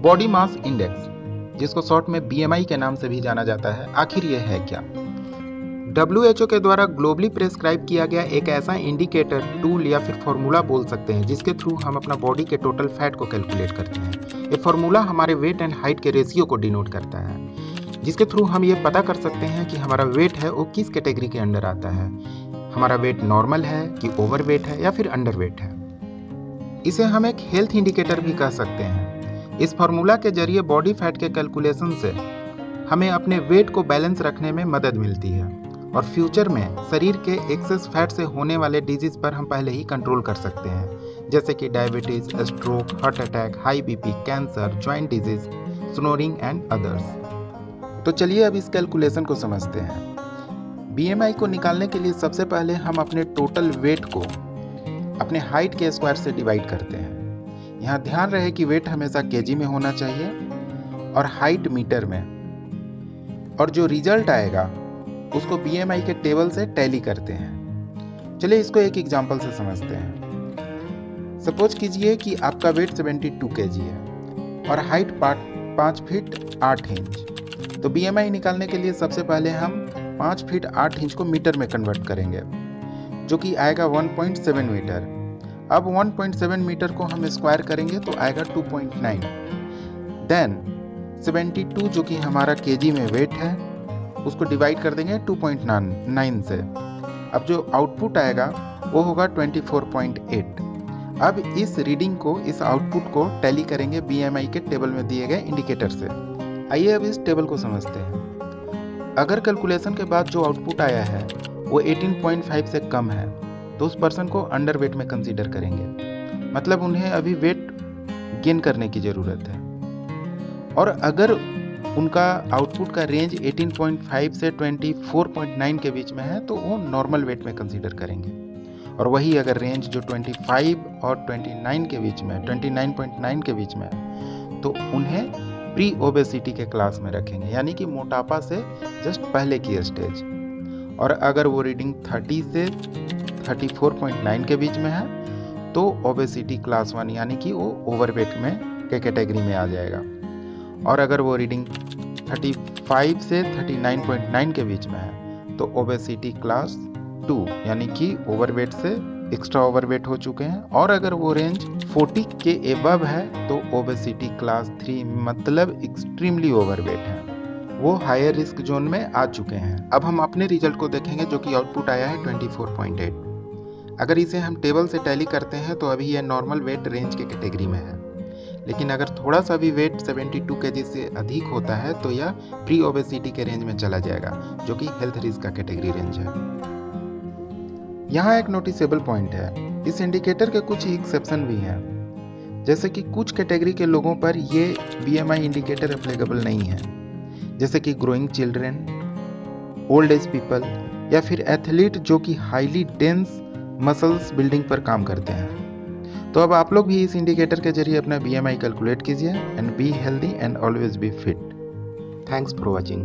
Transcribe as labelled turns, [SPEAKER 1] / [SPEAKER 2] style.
[SPEAKER 1] Body mass index, जिसको short में BMI के नाम से भी जाना जाता है, आखिर ये है क्या? WHO के द्वारा ग्लोबली प्रेस्क्राइब किया गया एक ऐसा इंडिकेटर, टूल या फिर फॉर्मूला बोल सकते हैं जिसके थ्रू हम अपना बॉडी के टोटल फैट को कैलकुलेट करते हैं। ये फॉर्मूला हमारे वेट एंड हाइट के रेशियो को डिनोट करता है, जिसके थ्रू हम ये पता कर सकते हैं कि हमारा वेट है वो किस कैटेगरी के अंडर आता है। हमारा वेट नॉर्मल है कि ओवर वेट है या फिर अंडर वेट है। इसे हम एक हेल्थ इंडिकेटर भी कह सकते हैं। इस फॉर्मूला के जरिए बॉडी फैट के कैलकुलेशन से हमें अपने वेट को बैलेंस रखने में मदद मिलती है और फ्यूचर में शरीर के एक्सेस फैट से होने वाले डिजीज पर हम पहले ही कंट्रोल कर सकते हैं, जैसे कि diabetes, stroke, heart attack, high BP, cancer, joint disease, snoring and others. तो चलिए अब इस कैलकुलेशन को समझते हैं। BMI को निकालने के लिए सबसे पहले हम अपने टोटल वेट को अपने हाइट के स्क्वायर से डिवाइड करते हैं। यहाँ ध्यान रहे कि वेट हमेशा केजी में होना चाहिए और हाइट मीटर में, और जो रिजल्ट आएगा उसको BMI के टेबल से टैली करते हैं। चलिए इसको एक एग्जांपल से समझते हैं। सपोज कीजिए कि आपका वेट 72 kg है और हाइट 5 फीट 8 इंच। तो BMI निकालने के लिए सबसे पहले हम 5 फीट 8 इंच को मीटर में कन्वर्ट करेंगे, जो कि आएगा 1.7 मीटर। अब 1.7 मीटर को हम स्क्वायर करेंगे तो आएगा 2.9। देन 72 जो कि हमारा केजी में वेट है उसको डिवाइड कर देंगे 2.9 से। अब जो आउटपुट आएगा वो होगा 24.8। अब इस रीडिंग को, इस आउटपुट को टैली करेंगे BMI के टेबल में दिए गए इंडिकेटर से। आइए अब इस टेबल को समझते हैं। अगर कैलकुलेशन के बाद जो आउटपुट आया है वो 18.5 से कम है तो उस पर्सन को अंडर वेट में कंसीडर करेंगे, मतलब उन्हें अभी वेट गेन करने की ज़रूरत है। और अगर उनका आउटपुट का रेंज 18.5 से 24.9 के बीच में है तो वो नॉर्मल वेट में कंसीडर करेंगे। और वही अगर रेंज जो 25 और 29 के बीच में, 29.9 के बीच में है, तो उन्हें प्री ओबेसिटी के क्लास में रखेंगे, यानी कि मोटापा से जस्ट पहले की स्टेज। और अगर वो रीडिंग 30 से 34.9 के बीच में है तो ओबेसिटी क्लास 1, यानी कि वो ओवरवेट में के कैटेगरी में आ जाएगा। और अगर वो रीडिंग 35 से 39.9 के बीच में है तो ओबेसिटी क्लास 2, यानी कि ओवरवेट से एक्स्ट्रा ओवरवेट हो चुके हैं। और अगर वो रेंज 40 के एबव है तो ओबेसिटी क्लास 3, मतलब एक्सट्रीमली ओवरवेट है, वो हायर रिस्क जोन में आ चुके हैं। अब हम अपने रिजल्ट को देखेंगे, जो कि आउटपुट आया है 24.8। अगर इसे हम टेबल से टैली करते हैं तो अभी ये नॉर्मल वेट रेंज के कैटेगरी में है, लेकिन अगर थोड़ा सा भी वेट 72 kg से अधिक होता है तो यह प्री ओबेसिटी के रेंज में चला जाएगा, जो कि हेल्थ रिस्क का कैटेगरी रेंज है। यहाँ एक नोटिसेबल पॉइंट है, इस इंडिकेटर के कुछ एक्सेप्शन भी हैं, जैसे कि कुछ कैटेगरी के लोगों पर ये BMI इंडिकेटर एप्लीकेबल नहीं है, जैसे कि growing children, old age people या फिर एथलीट जो कि हाईली डेंस मसल्स बिल्डिंग पर काम करते हैं। तो अब आप लोग भी इस इंडिकेटर के जरिए अपना BMI कैलकुलेट कीजिए and be healthy and always be fit. Thanks for watching.